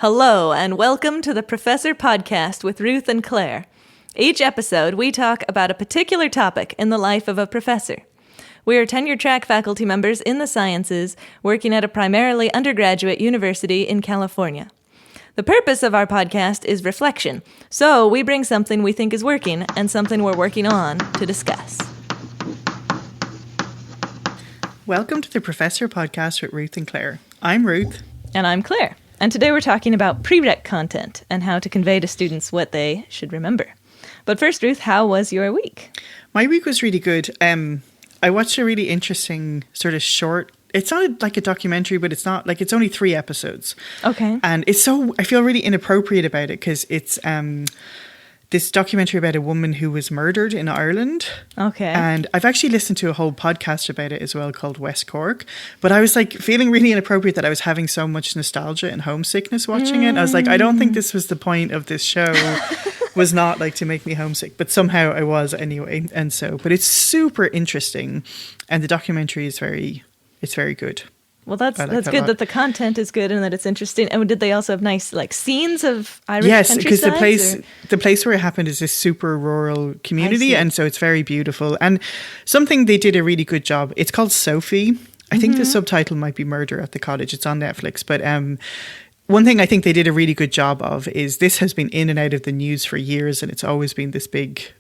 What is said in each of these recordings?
Hello, and welcome to the Professor Podcast with Ruth and Claire. Each episode, we talk about a particular topic in the life of a professor. We are tenure-track faculty members in the sciences, working at a primarily undergraduate university in California. The purpose of our podcast is reflection, so we bring something we think is working and something we're working on to discuss. Welcome to the Professor Podcast with Ruth and Claire. I'm Ruth. And I'm Claire. And today we're talking about prereq content and how to convey to students what they should remember. But first, Ruth, how was your week? My week was really good. I watched a really interesting sort of short, it sounded like a documentary, but it's not, like it's only 3 episodes. Okay. And I feel really inappropriate about it because it's this documentary about a woman who was murdered in Ireland. Okay. And I've actually listened to a whole podcast about it as well called West Cork. But I was like feeling really inappropriate that I was having so much nostalgia and homesickness watching it. I was like, I don't think this was the point of this show, was not like to make me homesick. But somehow I was anyway. But it's super interesting. And the documentary is very good. Well, that's good that the content is good and that it's interesting. And did they also have nice like scenes of Irish Yes, countryside? because the place where it happened is this super rural community, and so it's very beautiful. And something they did a really good job. It's called Sophie. I think the subtitle might be Murder at the Cottage. It's on Netflix, but one thing I think they did a really good job of is this has been in and out of the news for years, and it's always been this big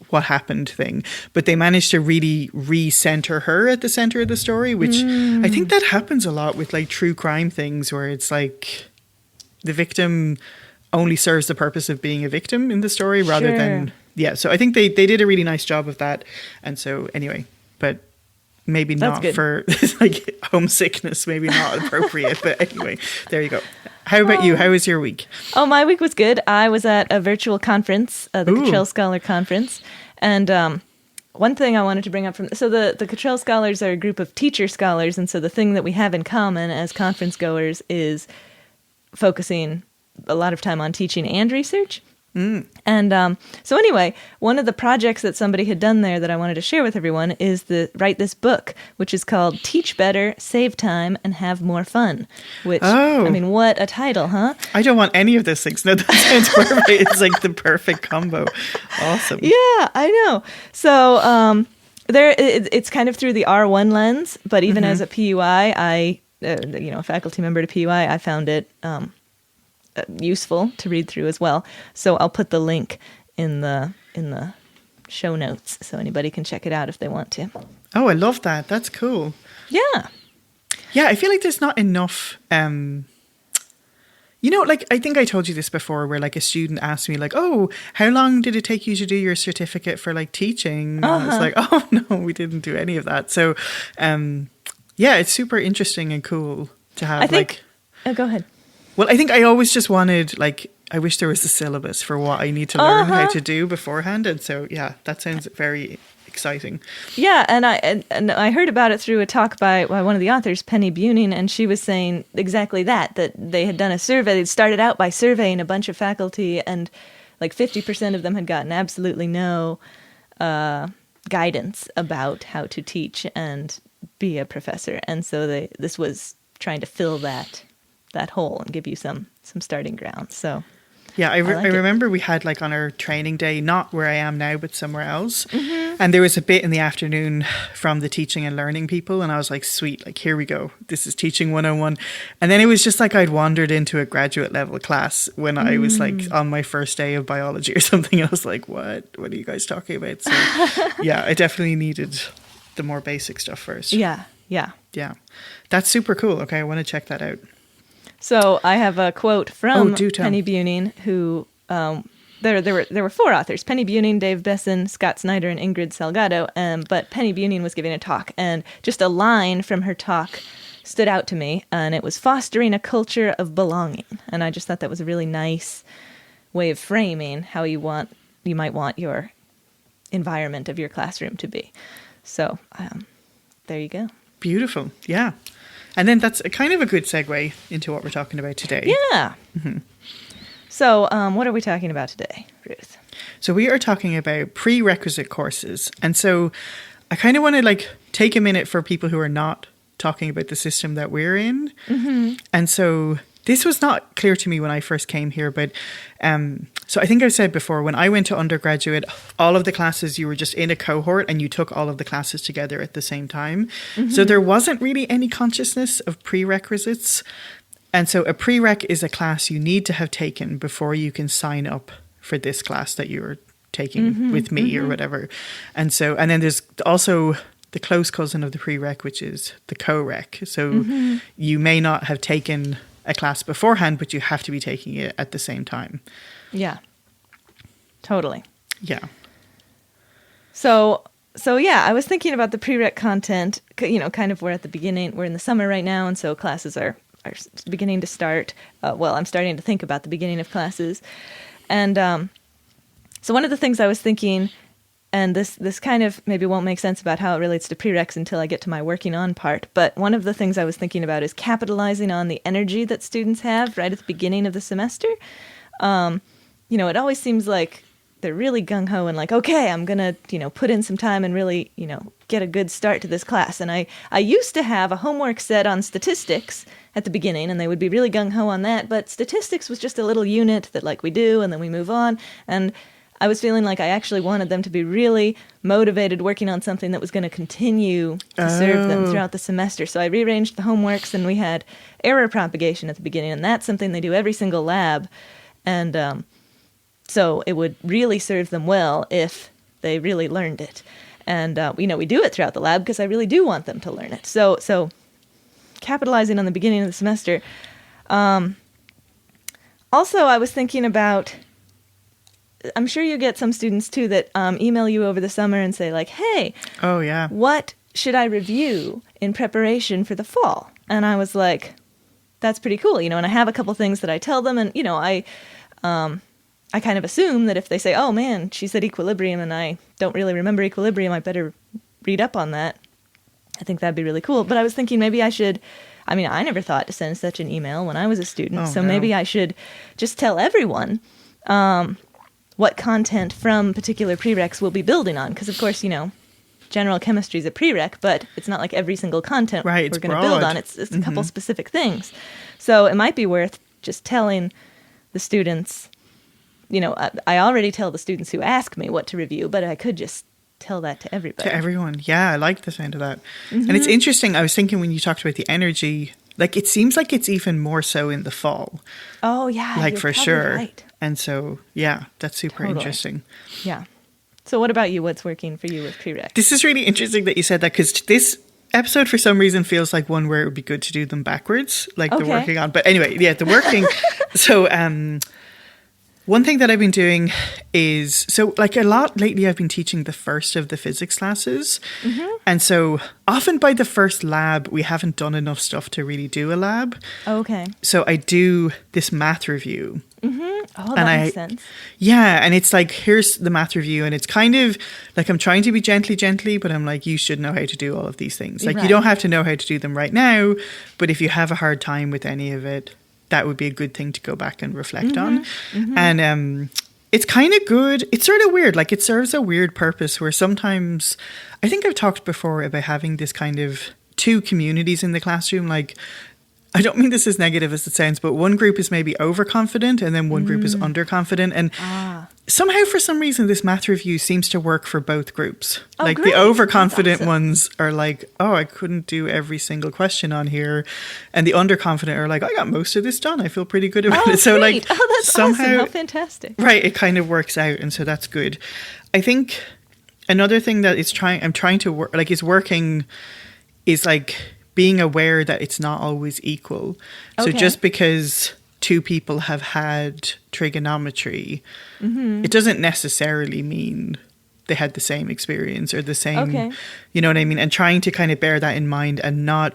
what happened thing, but they managed to really re-center her at the center of the story, which I think that happens a lot with like true crime things where it's like the victim only serves the purpose of being a victim in the story rather than so I think they did a really nice job of that. And so anyway, but maybe not for like homesickness, maybe not appropriate, but anyway, there you go. How about you? How was your week? Oh, my week was good. I was at a virtual conference, the Cottrell Scholar Conference. And one thing I wanted to bring up the Cottrell Scholars are a group of teacher scholars. And so the thing that we have in common as conference goers is focusing a lot of time on teaching and research. And so anyway, one of the projects that somebody had done there that I wanted to share with everyone is write this book, which is called Teach Better, Save Time, and Have More Fun. Which, I mean, what a title, huh? I don't want any of those things. No, that sounds perfect. It's like the perfect combo. Awesome. Yeah, I know. So it's kind of through the R1 lens, but even as a PUI, a faculty member at a PUI, I found it useful to read through as well. So I'll put the link in the show notes so anybody can check it out if they want to. Oh, I love that. That's cool. Yeah. Yeah, I feel like there's not enough like I think I told you this before where like a student asked me like, "Oh, how long did it take you to do your certificate for like teaching?" And I was like, "Oh, no, we didn't do any of that." So it's super interesting and cool to have go ahead. Well, I think I always just wanted, like, I wish there was a syllabus for what I need to learn how to do beforehand. And so, yeah, that sounds very exciting. Yeah, and I heard about it through a talk by one of the authors, Penny Buning, and she was saying exactly that they had done a survey. They'd started out by surveying a bunch of faculty, and like 50% of them had gotten absolutely no guidance about how to teach and be a professor. And so this was trying to fill that hole and give you some starting ground. So yeah, I remember we had like on our training day, not where I am now, but somewhere else. And there was a bit in the afternoon from the teaching and learning people. And I was like, sweet, like, here we go. This is teaching 101. And then it was just like I'd wandered into a graduate level class when I was like on my first day of biology or something. I was like, what are you guys talking about? So yeah, I definitely needed the more basic stuff first. Yeah. That's super cool. Okay, I want to check that out. So I have a quote from Penny Buning, who there were 4 authors: Penny Buning, Dave Besson, Scott Snyder, and Ingrid Salgado. But Penny Buning was giving a talk, and just a line from her talk stood out to me, and it was fostering a culture of belonging. And I just thought that was a really nice way of framing how you might want your environment of your classroom to be. So there you go. Beautiful. Yeah. And then that's kind of a good segue into what we're talking about today. Yeah. So what are we talking about today, Ruth? So we are talking about prerequisite courses. And so I kind of want to like take a minute for people who are not talking about the system that we're in. And so this was not clear to me when I first came here, but so I think I've said before, when I went to undergraduate, all of the classes, you were just in a cohort and you took all of the classes together at the same time. So there wasn't really any consciousness of prerequisites. And so a prereq is a class you need to have taken before you can sign up for this class that you're taking with me or whatever. And then there's also the close cousin of the prereq, which is the co-req. So you may not have taken a class beforehand, but you have to be taking it at the same time. Yeah, totally. Yeah. So yeah, I was thinking about the prereq content, kind of we're at the beginning, we're in the summer right now. And so classes are beginning to start. I'm starting to think about the beginning of classes. And so one of the things I was thinking, and this kind of maybe won't make sense about how it relates to prereqs until I get to my working on part, but one of the things I was thinking about is capitalizing on the energy that students have right at the beginning of the semester. It always seems like they're really gung-ho and like, okay, I'm going to, put in some time and really, get a good start to this class. And I used to have a homework set on statistics at the beginning, and they would be really gung-ho on that, but statistics was just a little unit that like we do, and then we move on. And I was feeling like I actually wanted them to be really motivated working on something that was going to continue to serve them throughout the semester. So I rearranged the homeworks, and we had error propagation at the beginning, and that's something they do every single lab. And so it would really serve them well if they really learned it. And, we do it throughout the lab because I really do want them to learn it. So capitalizing on the beginning of the semester. Also, I was thinking about... I'm sure you get some students, too, that email you over the summer and say, like, hey, oh yeah, what should I review in preparation for the fall? And I was like, that's pretty cool, and I have a couple things that I tell them, and, I kind of assume that if they say, oh, man, she said equilibrium, and I don't really remember equilibrium, I better read up on that. I think that'd be really cool. But I was thinking maybe I should... I never thought to send such an email when I was a student, maybe I should just tell everyone... what content from particular prereqs we'll be building on. Because, of course, general chemistry is a prereq, but it's not like every single content we're going to build on. It's a couple specific things. So it might be worth just telling the students, I already tell the students who ask me what to review, but I could just tell that to everybody. To everyone. Yeah, I like the sound of that. And it's interesting. I was thinking when you talked about the energy, like it seems like it's even more so in the fall. Oh, yeah. Like for sure. Right. And so, yeah, that's super interesting. Yeah. So what about you? What's working for you with prereq? This is really interesting that you said that, because this episode for some reason feels like one where it would be good to do them backwards, like the working on. But anyway, yeah, the working. So one thing that I've been doing is, so like a lot lately I've been teaching the first of the physics classes. And so often by the first lab, we haven't done enough stuff to really do a lab. Okay. So I do this math review. Oh, that makes sense. Yeah, and it's like, here's the math review, and it's kind of like I'm trying to be gently, but I'm like, you should know how to do all of these things. Like, you don't have to know how to do them right now, but if you have a hard time with any of it, that would be a good thing to go back and reflect on. And it's kind of good. It's sort of weird. Like, it serves a weird purpose where sometimes, I think I've talked before about having this kind of two communities in the classroom. Like, I don't mean this as negative as it sounds, but one group is maybe overconfident and then one group is underconfident. And somehow, for some reason, this math review seems to work for both groups. Oh, like, great. the overconfident ones are like, oh, I couldn't do every single question on here. And the underconfident are like, I got most of this done. I feel pretty good about it. So, great. like, that's somehow, awesome. How fantastic. Right. It kind of works out. And so that's good. I think another thing that I'm trying to work, like, is working is like being aware that it's not always equal. So just because two people have had trigonometry, it doesn't necessarily mean they had the same experience or the same, you know what I mean? And trying to kind of bear that in mind and not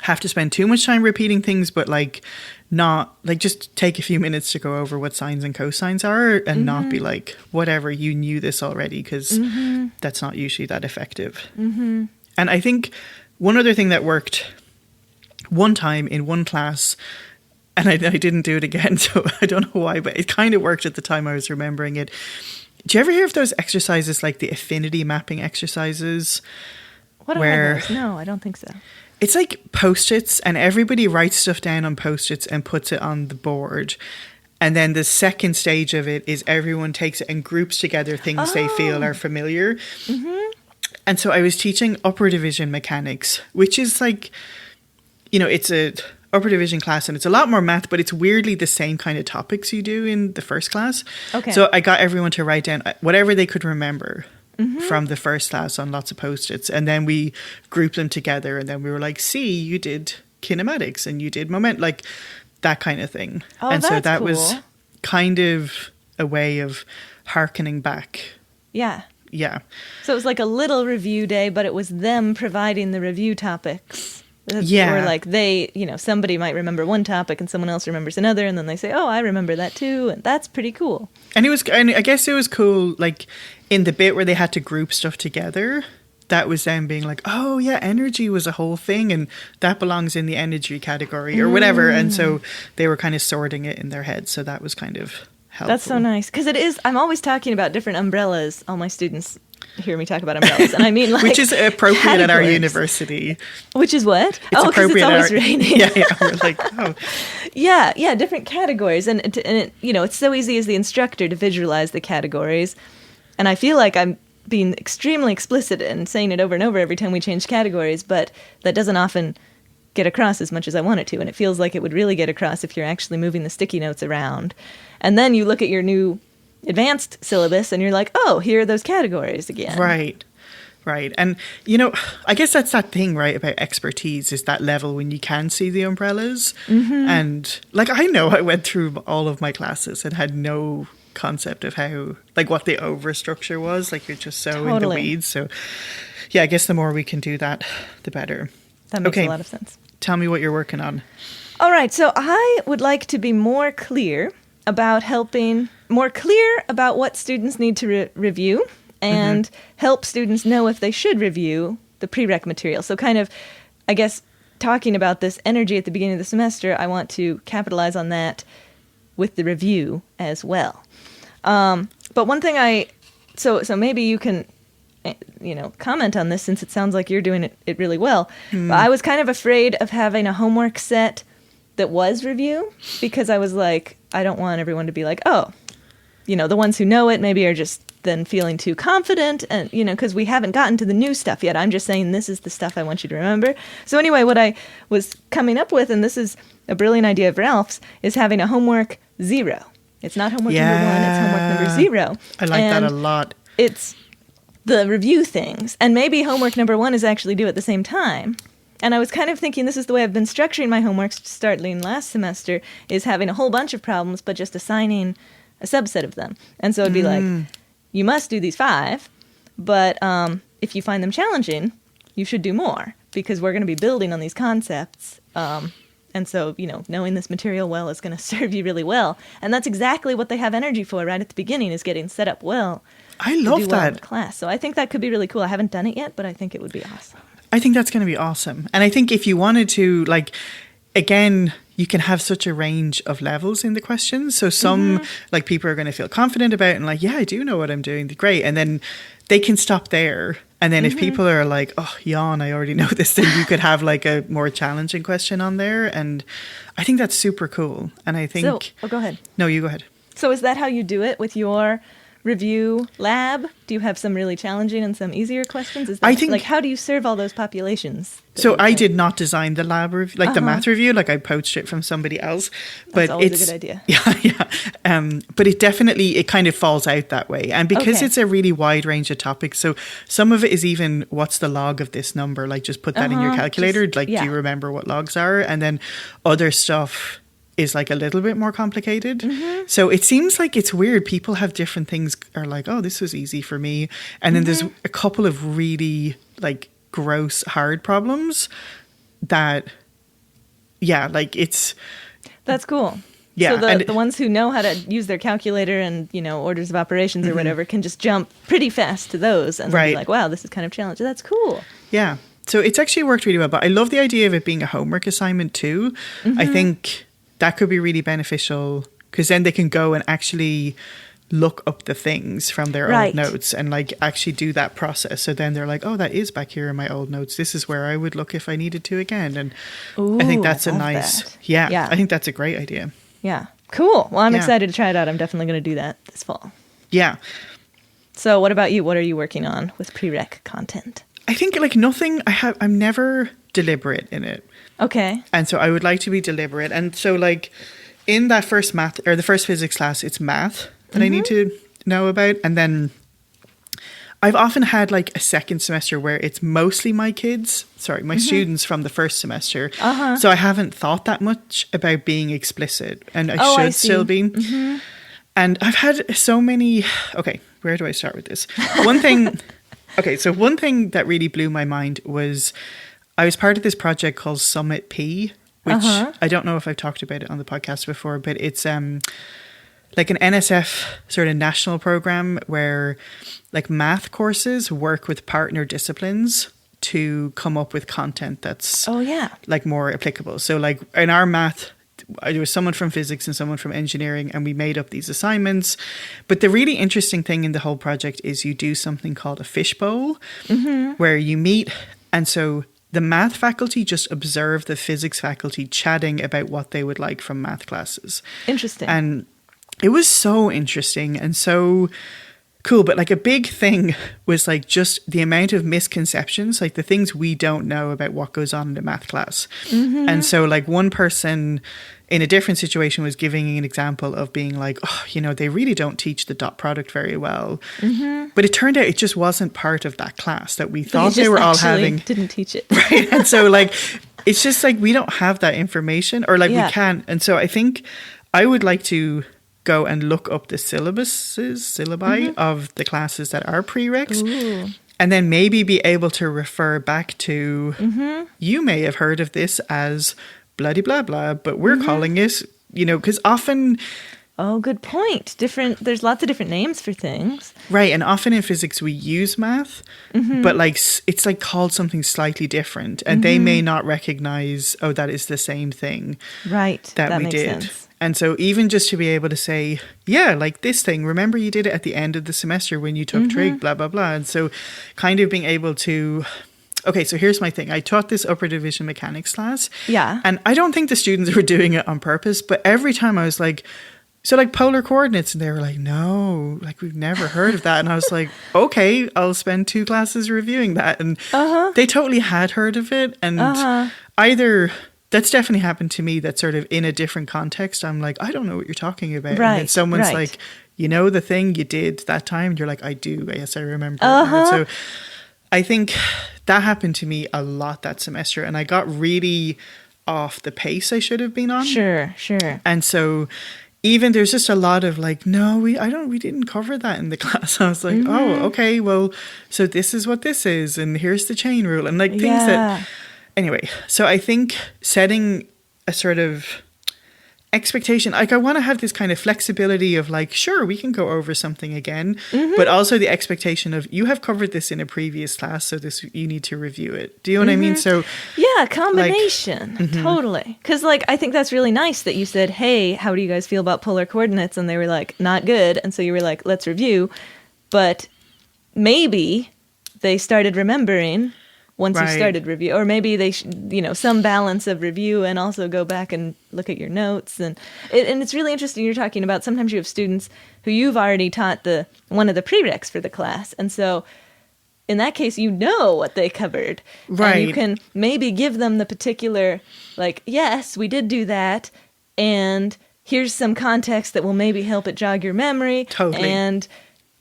have to spend too much time repeating things, but like not like just take a few minutes to go over what sines and cosines are and not be like, whatever, you knew this already, because that's not usually that effective. And I think one other thing that worked one time in one class, and I didn't do it again, so I don't know why, but it kind of worked at the time I was remembering it. Do you ever hear of those exercises like the affinity mapping exercises? What are those? No, I don't think so. It's like Post-its, and everybody writes stuff down on Post-its and puts it on the board. And then the second stage of it is everyone takes it and groups together things they feel are familiar. Mm-hmm. And so I was teaching upper division mechanics, which is like, you know, it's a upper division class and it's a lot more math, but it's weirdly the same kind of topics you do in the first class. Okay. So I got everyone to write down whatever they could remember from the first class on lots of Post-its. And then we grouped them together. And then we were like, see, you did kinematics and you did moment, like that kind of thing. Oh, and that's so that cool. was kind of a way of hearkening back. Yeah. Yeah. So it was like a little review day, but it was them providing the review topics. Yeah. Or like they, you know, somebody might remember one topic and someone else remembers another, and then they say, oh, I remember that too. And that's pretty cool. And I guess it was cool, like in the bit where they had to group stuff together, that was them being like, oh yeah, energy was a whole thing and that belongs in the energy category or whatever. And so they were kind of sorting it in their heads. So that was kind of helpful. That's so nice. Because it is, I'm always talking about different umbrellas. All my students hear me talk about umbrellas. And I mean like which is appropriate at our categories. university. Which is what? It's because it's always raining. Yeah, we're like, oh. Yeah, different categories. And it, you know, it's so easy as the instructor to visualize the categories. And I feel like I'm being extremely explicit and saying it over and over every time we change categories, but that doesn't often get across as much as I want it to. And it feels like it would really get across if you're actually moving the sticky notes around. And then you look at your new advanced syllabus and you're like, oh, here are those categories again. Right. And, you know, I guess that's that thing, right, about expertise is that level when you can see the umbrellas. Mm-hmm. And, like, I know I went through all of my classes and had no concept of how, like, what the overstructure was. Like, you're just so in the weeds. So, yeah, I guess the more we can do that, the better. That makes a lot of sense. Tell me what you're working on. All right. So I would like to be more clear about what students need to review and help students know if they should review the prereq material. So kind of, I guess, talking about this energy at the beginning of the semester, I want to capitalize on that with the review as well. But one thing so maybe you can, you know, comment on this since it sounds like you're doing it really well. But I was kind of afraid of having a homework set that was review because I was like, I don't want everyone to be like, oh, you know, the ones who know it maybe are just then feeling too confident and, you know, because we haven't gotten to the new stuff yet. I'm just saying this is the stuff I want you to remember. So anyway, what I was coming up with, and this is a brilliant idea of Ralph's, is having a homework 0. It's not homework number 1, it's homework number 0. I like that a lot. It's the review things. And maybe homework number 1 is actually due at the same time. And I was kind of thinking this is the way I've been structuring my homework starting last semester, is having a whole bunch of problems, but just assigning a subset of them. And so it'd be like, you must do these 5, but if you find them challenging, you should do more, because we're going to be building on these concepts. And so, you know, knowing this material well is going to serve you really well. And that's exactly what they have energy for right at the beginning, is getting set up well. I love well that. in the class. So I think that could be really cool. I haven't done it yet, but I think it would be awesome. I think that's going to be awesome. And I think if you wanted to, like, again, you can have such a range of levels in the questions. So some, like, people are going to feel confident about it and like, yeah, I do know what I'm doing. Great. And then they can stop there. And then if people are like, oh, yawn, I already know this, then you could have like a more challenging question on there. And I think that's super cool. And I think... So, go ahead. No, you go ahead. So is that how you do it with your review lab? Do you have some really challenging and some easier questions? Is that, I think, like, how do you serve all those populations? So I did not design the lab review, like the math review, like I poached it from somebody else. But That's always a good idea. Yeah. But it kind of falls out that way. And because it's a really wide range of topics, so some of it is even, what's the log of this number? Like, just put that in your calculator. Do you remember what logs are? And then other stuff is like a little bit more complicated. So it seems like it's weird. People have different things, are like, oh, this was easy for me. And then there's a couple of really like gross hard problems that, that's cool. Yeah. So the ones who know how to use their calculator and, you know, orders of operations or whatever can just jump pretty fast to those and be like, wow, this is kind of challenging. That's cool. Yeah. So it's actually worked really well. But I love the idea of it being a homework assignment too. I think that could be really beneficial, because then they can go and actually look up the things from their Right. old notes and like actually do that process. So then they're like, oh, that is back here in my old notes. This is where I would look if I needed to again. And Ooh, I think that's a love nice, that. yeah, I think that's a great idea. Yeah. Cool. Well, I'm Yeah. excited to try it out. I'm definitely going to do that this fall. Yeah. So what about you? What are you working on with prereq content? I think like nothing, I'm never deliberate in it. Okay. And so I would like to be deliberate. And so like in that first math or the first physics class, it's math that I need to know about. And then I've often had like a second semester where it's mostly my students from the first semester. So I haven't thought that much about being explicit, and I see. still be. And I've had so many, okay, where do I start with this? One thing that really blew my mind was I was part of this project called Summit P, which I don't know if I've talked about it on the podcast before, but it's like an NSF sort of national program where like math courses work with partner disciplines to come up with content that's like more applicable. So like in our math, there was someone from physics and someone from engineering, and we made up these assignments. But the really interesting thing in the whole project is you do something called a fishbowl, where you meet, and so the math faculty just observe the physics faculty chatting about what they would like from math classes. Interesting. And it was so interesting and so cool. But like a big thing was like just the amount of misconceptions, like the things we don't know about what goes on in a math class. And so like one person in a different situation was giving an example of being like, oh, you know, they really don't teach the dot product very well. But it turned out it just wasn't part of that class that we thought they were all having. Didn't teach it. Right. And so like, it's just like, we don't have that information, or like we can't. And so I think I would like to go and look up the syllabi of the classes that are prereqs. And then maybe be able to refer back to, you may have heard of this as bloody blah blah, but we're calling it, you know, because often... Oh, good point. There's lots of different names for things. Right, and often in physics we use math, but like it's like called something slightly different, and they may not recognize, oh, that is the same thing. Right, that we makes did. sense. And so even just to be able to say, yeah, like this thing, remember you did it at the end of the semester when you took trig, blah, blah, blah. And so kind of being able to... Okay, so here's my thing. I taught this upper division mechanics class. Yeah. And I don't think the students were doing it on purpose, but every time I was like, so like polar coordinates, and they were like, no, like we've never heard of that. And I was like, okay, I'll spend 2 classes reviewing that. And they totally had heard of it. And either... That's definitely happened to me, that sort of in a different context, I'm like, I don't know what you're talking about. Right, and then someone's like, you know, the thing you did that time? And you're like, I do. Yes, I remember. So I think that happened to me a lot that semester. And I got really off the pace I should have been on. Sure. And so even there's just a lot of like, no, we didn't cover that in the class. I was like, oh, okay, well, so this is what this is. And here's the chain rule. And like things that... Anyway, so I think setting a sort of expectation, like I want to have this kind of flexibility of like, sure, we can go over something again, but also the expectation of you have covered this in a previous class, so this you need to review it. Do you know what I mean? So yeah, combination, like, totally. Because like I think that's really nice that you said, hey, how do you guys feel about polar coordinates? And they were like, not good. And so you were like, let's review. But maybe they started remembering once you started review, or maybe they some balance of review and also go back and look at your notes. And it's really interesting. You're talking about sometimes you have students who you've already taught one of the prereqs for the class. And so in that case, you know what they covered. Right. And you can maybe give them the particular, like, yes, we did do that. And here's some context that will maybe help it jog your memory. Totally. And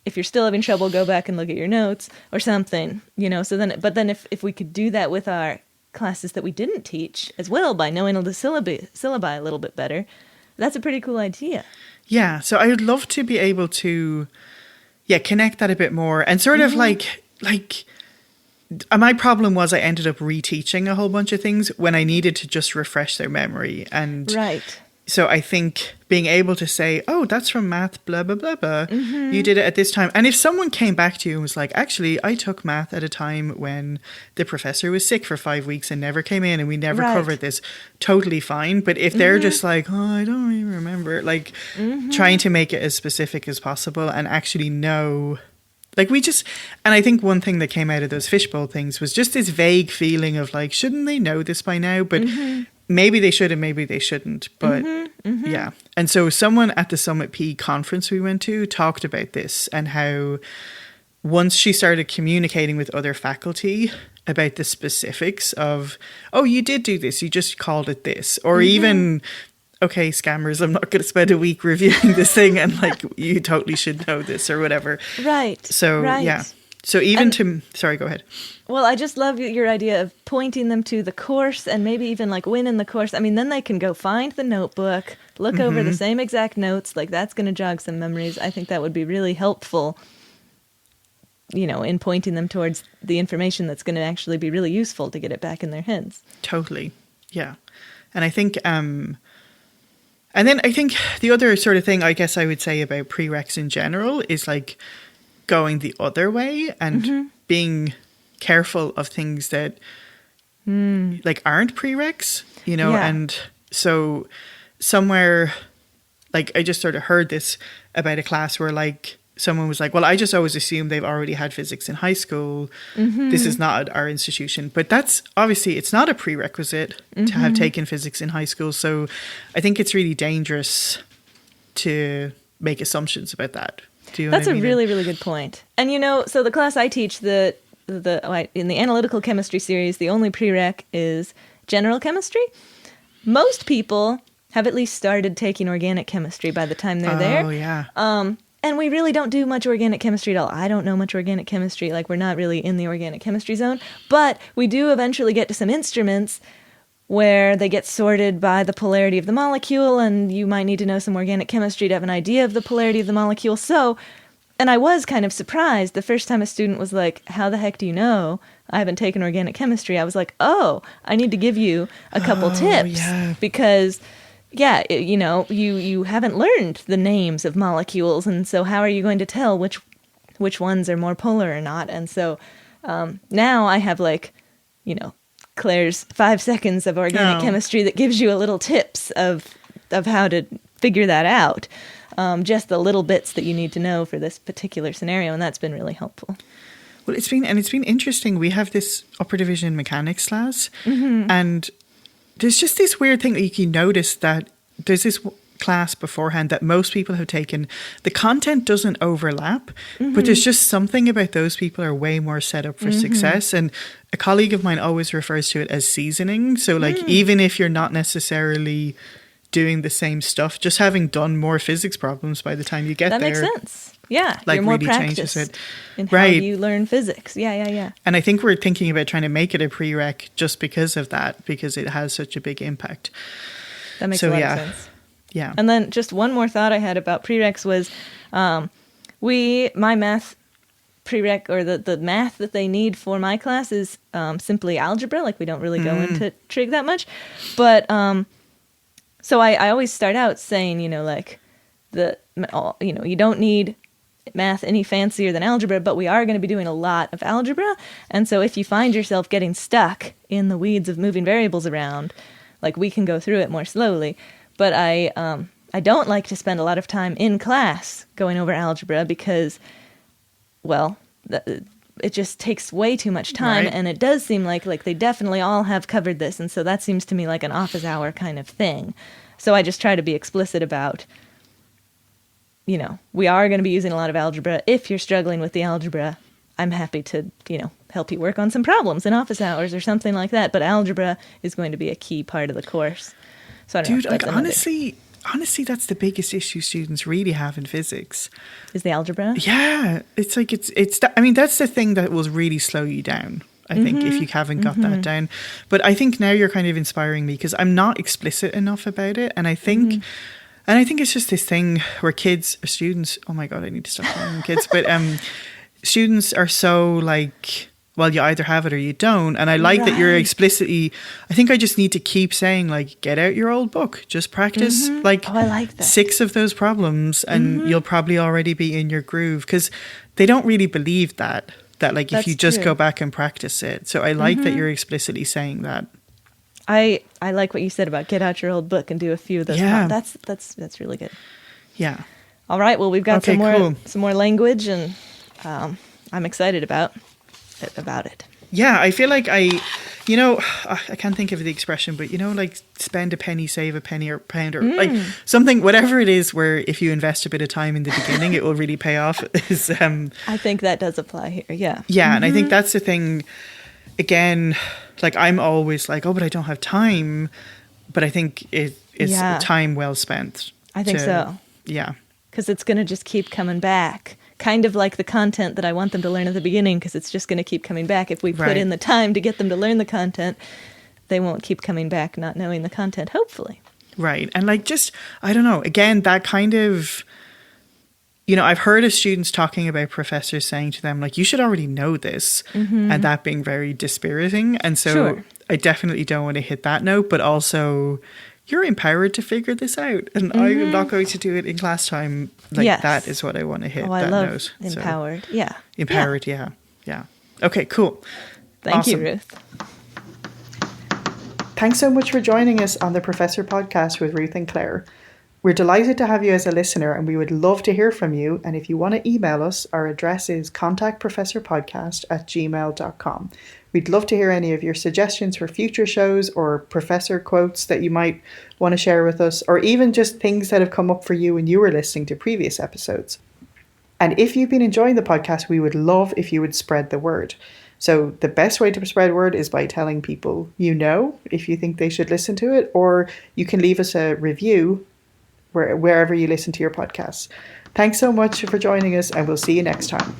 if you're still having trouble, go back and look at your notes or something, so then if we could do that with our classes that we didn't teach as well, by knowing the syllabi a little bit better, that's a pretty cool idea. Yeah. So I would love to be able to, connect that a bit more, and sort of like my problem was I ended up reteaching a whole bunch of things when I needed to just refresh their memory. And right. So I think being able to say, oh, that's from math, blah, blah, blah, blah. You did it at this time. And if someone came back to you and was like, actually, I took math at a time when the professor was sick for 5 weeks and never came in and we never covered this, totally fine. But if they're just like, oh, I don't even remember, like trying to make it as specific as possible and actually know. Like and I think one thing that came out of those fishbowl things was just this vague feeling of like, shouldn't they know this by now? But maybe they should and maybe they shouldn't. But yeah. And so someone at the Summit P conference we went to talked about this and how once she started communicating with other faculty about the specifics of, oh, you did do this, you just called it this. Or even, okay, scammers, I'm not going to spend a week reviewing this thing and like, you totally should know this or whatever. Right. So, yeah. So even sorry, go ahead. Well, I just love your idea of pointing them to the course and maybe even like winning the course. I mean, then they can go find the notebook, look over the same exact notes. Like that's going to jog some memories. I think that would be really helpful, you know, in pointing them towards the information that's going to actually be really useful to get it back in their heads. Totally. Yeah. And I think, and then I think the other sort of thing I guess I would say about prereqs in general is like going the other way and being careful of things that like aren't prereqs, you know. And so somewhere like I just sort of heard this about a class where like someone was like, well, I just always assumed they've already had physics in high school. This is not our institution. But that's obviously, it's not a prerequisite to have taken physics in high school. So I think it's really dangerous to make assumptions about that. Do you know That's what I mean? a really, really good point. And, you know, so the class I teach, in the analytical chemistry series, the only prereq is general chemistry. Most people have at least started taking organic chemistry by the time they're there. Oh, yeah. And we really don't do much organic chemistry at all. I don't know much organic chemistry. Like, we're not really in the organic chemistry zone. But we do eventually get to some instruments where they get sorted by the polarity of the molecule, and you might need to know some organic chemistry to have an idea of the polarity of the molecule. So, and I was kind of surprised the first time a student was like, how the heck do you know? I haven't taken organic chemistry. I was like, oh, I need to give you a couple tips. Because, you know, you haven't learned the names of molecules, and so how are you going to tell which ones are more polar or not? And so now I have, like, you know, Claire's 5 seconds of organic chemistry that gives you a little tips of how to figure that out. Just the little bits that you need to know for this particular scenario, and that's been really helpful. Well, it's been interesting. We have this upper division mechanics class, and there's just this weird thing that you can notice that there's this class beforehand that most people have taken. The content doesn't overlap, but there's just something about those people are way more set up for success. And a colleague of mine always refers to it as seasoning. So like, even if you're not necessarily doing the same stuff, just having done more physics problems by the time you get there. That makes sense. Yeah, like, you're more really changes practiced it. in how you learn physics. Yeah. And I think we're thinking about trying to make it a prereq just because of that, because it has such a big impact. That makes a lot of sense. Yeah. And then just one more thought I had about prereqs was my math prereq, or the math that they need for my class is simply algebra. Like, we don't really go into trig that much. But so I always start out saying, you know, like, you don't need math any fancier than algebra, but we are going to be doing a lot of algebra. And so if you find yourself getting stuck in the weeds of moving variables around, like, we can go through it more slowly. But I don't like to spend a lot of time in class going over algebra because, well, it just takes way too much time. Right. And it does seem like they definitely all have covered this. And so that seems to me like an office hour kind of thing. So I just try to be explicit about, you know, we are going to be using a lot of algebra. If you're struggling with the algebra, I'm happy to, you know, help you work on some problems in office hours or something like that. But algebra is going to be a key part of the course. So I don't know. Like, honestly, that's the biggest issue students really have in physics. Is the algebra? Yeah. It's like, I mean, that's the thing that will really slow you down, I think, if you haven't got that down. But I think now you're kind of inspiring me because I'm not explicit enough about it. And I think, it's just this thing where students, oh my God, I need to stop calling them kids, but students are so like well, you either have it or you don't. And I like that you're explicitly, I think I just need to keep saying, like, get out your old book, just practice like, I like that. 6 of those problems and you'll probably already be in your groove, because they don't really believe that like, if you just go back and practice it. So I like that you're explicitly saying that. I like what you said about get out your old book and do a few of those. Yeah. That's really good. Yeah. All right. Well, we've got some more language, and I'm excited about it. Yeah, I feel like I can't think of the expression, but like spend a penny, save a penny, or pound, or like something, whatever it is, where if you invest a bit of time in the beginning, it will really pay off. I think that does apply here. Yeah. Yeah, and I think that's the thing. Again, like, I'm always like, oh, but I don't have time. But I think it's time well spent. I think so. Yeah. Because it's going to just keep coming back. Kind of like the content that I want them to learn at the beginning, because it's just going to keep coming back. If we put in the time to get them to learn the content, they won't keep coming back not knowing the content, hopefully. Right. And like, just, I don't know, again, that kind of, I've heard of students talking about professors saying to them, like, you should already know this, and that being very dispiriting. And so I definitely don't want to hit that note, but also, you're empowered to figure this out, and I'm not going to do it in class time. Like, that is what I want to hit. I that love note. empowered. So, empowered. Yeah. Okay, cool. Thank you, Ruth. Thanks so much for joining us on the Professor Podcast with Ruth and Claire. We're delighted to have you as a listener, and we would love to hear from you. And if you want to email us, our address is contactprofessorpodcast@gmail.com. We'd love to hear any of your suggestions for future shows, or professor quotes that you might want to share with us, or even just things that have come up for you when you were listening to previous episodes. And if you've been enjoying the podcast, we would love if you would spread the word. So the best way to spread word is by telling people if you think they should listen to it, or you can leave us a review wherever you listen to your podcasts. Thanks so much for joining us, and we'll see you next time.